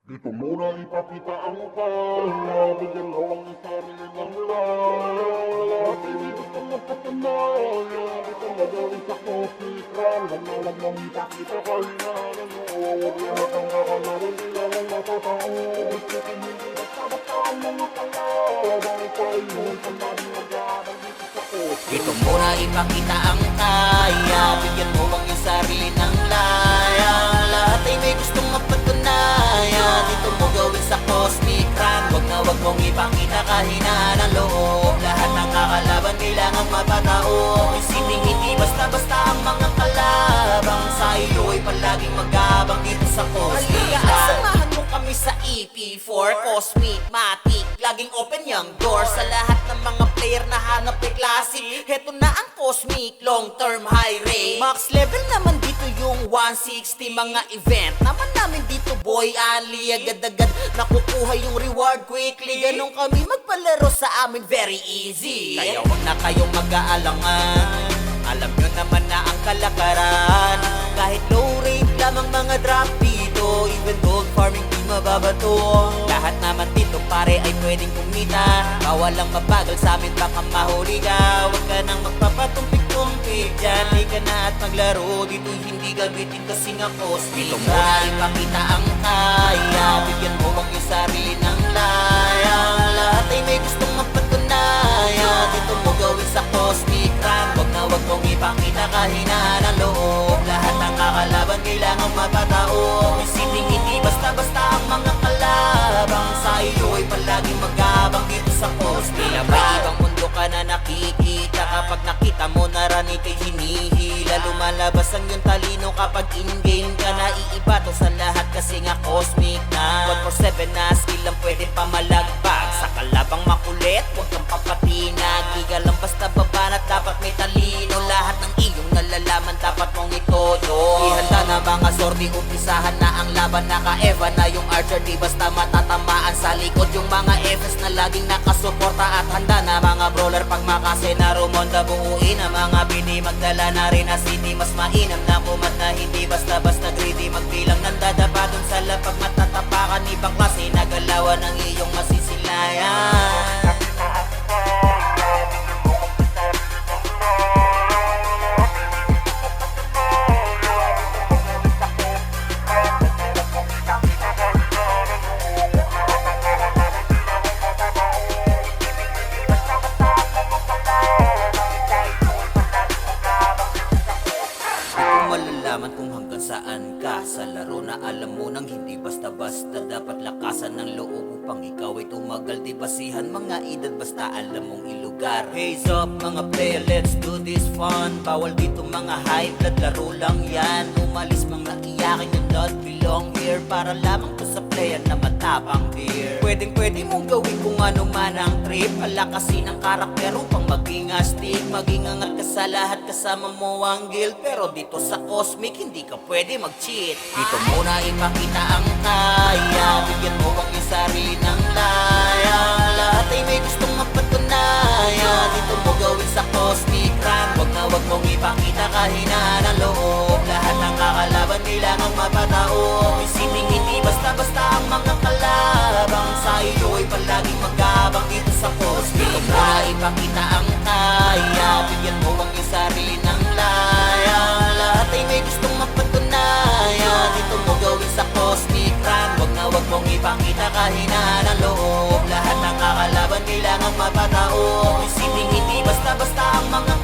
Dito muna ipakita ang kaya, bigyan mo ang sarili ng lahat. Hindi gusto magpatunayan, dito mo gawin sa coffee crime. Huwag mong ipakita kahinaan mo, huwag lahat ang kakalaro, hindi lang ang matatao. Isipin hindi basta-basta ang mga kalaban, paihon sa maring mag-aaral dito sa coffee. Dito muna ipakita ang kaya, bigyan mo ang iyong sarili ng laya. Lahat ay may gustong mapatunayan, dito mo gawin sa cosmic run. Huwag mong ipakita kahinaan ng loob. Lahat ng kakalaban kailangang mapatao. Isipin hindi basta-basta ang mga kalabang, sa iyo ay palaging mag-abang dito sa cosmic run. At samahan mo kami sa EP4 Cosmic Matic. Laging open yung door sa lahat ng mga player na hanap ay classic. Heto na ang Cosmic Long Term High Rate. Max level naman dito yung 160. Mga event naman namin dito boy ali. Agad-agad nakukuha yung reward quickly. Ganun kami magpalaro sa amin, very easy. Kaya wag na kayong mag-aalangan, alam nyo naman na ang kalakaran. Kahit low rate lamang mga drop dito, even gold farming di mababato. Lahat naman dito pare ay pwedeng kumita. Bawal lang mabagal sa amin, baka mahuli ka. Huwag ka nang magpapatumpik-tumpik dyan, di ka na at maglaro dito, hindi gamitin kasi nga cosmic. Dito muna ipakita ang kaya, bigyan mo ang iyong sarili ng laya. Lahat ay may gustong mapatunayan, dito mo gawin sa cosmic run. Huwag mong ipakita kahinaan ng loob. Lahat ng kakalaban kailangang mapatao. Isipin hindi basta-basta ang mga kalabang, sa iyo ay palaging mag-abang dito sa cosmic. Tila ba ibang mundo ka na nakikita, kapag nakita mo na ranit ay hinihila. Lumalabas ang iyong talino kapag in-game ka na. Iiba to sa lahat kasi nga cosmic na 147 na skill lang pwede pamalagbag. Sa kalabang makulit, huwag kang papatinag. Di ka lang basta babanat, dapat may talino. Lahat ng iyong nalalaman dapat mong itodo. Ihanda na mga sordi, umpisahan na ang laban. Naka-eva na yung archer, di basta matatamaan sa likod. Yung mga FS na laging nakasuporta, at handa na mga brawler pag makasenaro. Monda buuin ang mga bini, magdala na rin na city. Mas mainam na kumat na hindi basta-basta greedy. Magbilang ng dadapa dun sa lapag, matatapakan ibang klase. Nagalawan ng iyong masisilayan. Malalaman kung hanggang saan ka sa laro na alam mo nang hindi basta-basta. Dapat lakasan ng loob upang ikaw ay tumagal. Di basihan mga edad, basta alam mong ilugar. Haze up mga player, let's do this fun. Bawal dito mga high blood, laro lang yan. Umalis mang naiyakin yung not belong here, para lamang to sa player na matapang beer. Pwedeng mong gawin kung ano man ang trip. Palakasin ang karakter upang maging astig. Maging angat ka sa lahat, kasama mo ang guild. Pero dito sa cosmic hindi ka pwede mag-cheat. Dito muna ipakita ang kaya, bigyan mo ang iyong sarili ng laya. Lahat ay may gustong mapatunayan, dito mo gawin sa cosmic run. Huwag mong ipakita kahinaan ng loob. Lahat ng kakalaban kailangang mapatao. Isipin hindi basta-basta ang mga kalabang, sa iyo ay palaging mag-abang dito sa cosmic. Dito muna ipakita ang kaya, bigyan mo ang iyong sarili ng laya. Lahat ay may gustong mapatunayan, dito mo gawin sa cosmic run. Huwag mong ipakita kahinaan ng loob. Lahat ng kakalaban kailangang mapatao. Isipin hindi basta-basta ang mga